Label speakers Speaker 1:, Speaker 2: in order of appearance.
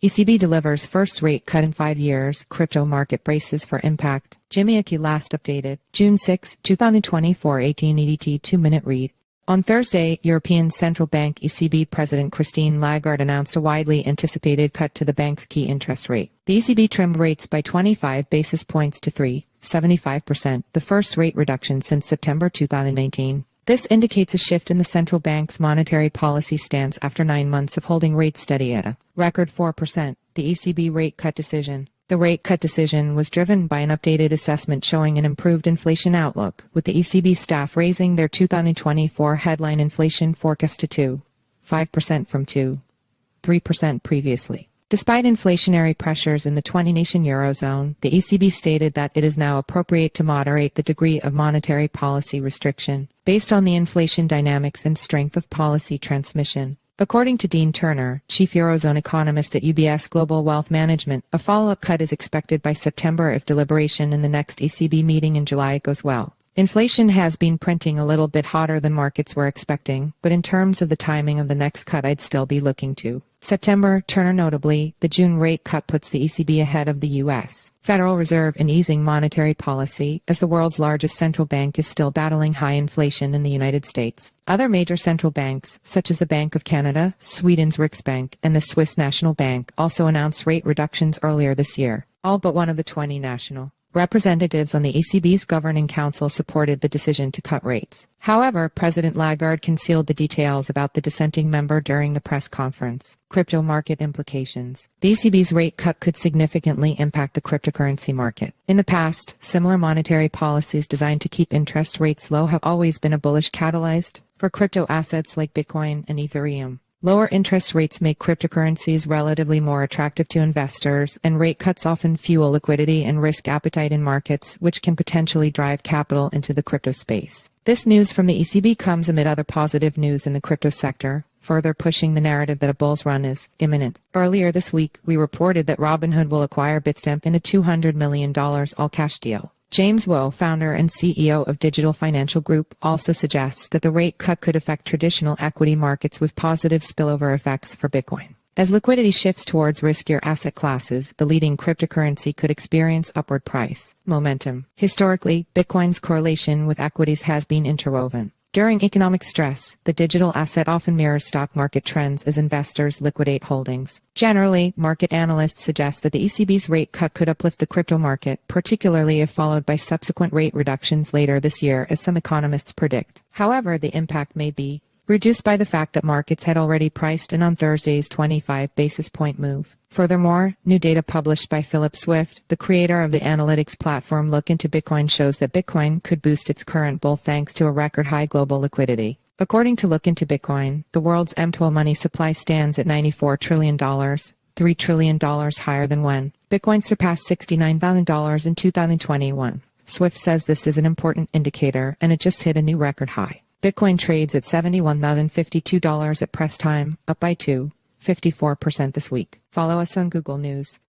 Speaker 1: ECB delivers first rate cut in 5 years, crypto market braces for impact. Jimiaki last updated, June 6, 2024, 18 EDT 2-minute read. On Thursday, European Central Bank ECB President Christine Lagarde announced a widely anticipated cut to the bank's key interest rate. The ECB trimmed rates by 25 basis points to 3.75%, the first rate reduction since September 2019. This indicates a shift in the central bank's monetary policy stance after 9 months of holding rates steady at a record 4%. The ECB rate cut decision. The rate cut decision was driven by an updated assessment showing an improved inflation outlook, with the ECB staff raising their 2024 headline inflation forecast to 2.5% from 2.3% previously. Despite inflationary pressures in the 20-nation eurozone, the ECB stated that it is now appropriate to moderate the degree of monetary policy restriction, based on the inflation dynamics and strength of policy transmission. According to Dean Turner, chief eurozone economist at UBS Global Wealth Management, a follow-up cut is expected by September if deliberation in the next ECB meeting in July goes well. Inflation has been printing a little bit hotter than markets were expecting, but in terms of the timing of the next cut, I'd still be looking to September. Turner notably, the June rate cut puts the ECB ahead of the U.S. Federal Reserve in easing monetary policy, as the world's largest central bank is still battling high inflation in the United States. Other major central banks, such as the Bank of Canada, Sweden's Riksbank, and the Swiss National Bank, also announced rate reductions earlier this year. All but one of the 20 national representatives on the ECB's governing council supported the decision to cut rates. However, President Lagarde concealed the details about the dissenting member during the press conference. Crypto market implications. The ECB's rate cut could significantly impact the cryptocurrency market. In the past, similar monetary policies designed to keep interest rates low have always been a bullish catalyst for crypto assets like Bitcoin and Ethereum. Lower interest rates make cryptocurrencies relatively more attractive to investors, and rate cuts often fuel liquidity and risk appetite in markets, which can potentially drive capital into the crypto space. This news from the ECB comes amid other positive news in the crypto sector, further pushing the narrative that a bull's run is imminent. Earlier this week, we reported that Robinhood will acquire Bitstamp in a $200 million all-cash deal. James Wu, founder and CEO of Digital Financial Group, also suggests that the rate cut could affect traditional equity markets with positive spillover effects for Bitcoin. As liquidity shifts towards riskier asset classes, the leading cryptocurrency could experience upward price momentum. Historically, Bitcoin's correlation with equities has been interwoven. During economic stress, the digital asset often mirrors stock market trends as investors liquidate holdings. Generally, market analysts suggest that the ECB's rate cut could uplift the crypto market, particularly if followed by subsequent rate reductions later this year, as some economists predict. However, the impact may be reduced by the fact that markets had already priced in on Thursday's 25 basis point move. Furthermore, new data published by Philip Swift, the creator of the analytics platform Look Into Bitcoin, shows that Bitcoin could boost its current bull thanks to a record-high global liquidity. According to Look Into Bitcoin, the world's M12 money supply stands at $94 trillion, $3 trillion higher than when Bitcoin surpassed $69,000 in 2021. Swift says this is an important indicator, and it just hit a new record high. Bitcoin trades at $71,052 at press time, up by 2.54% this week. Follow us on Google News.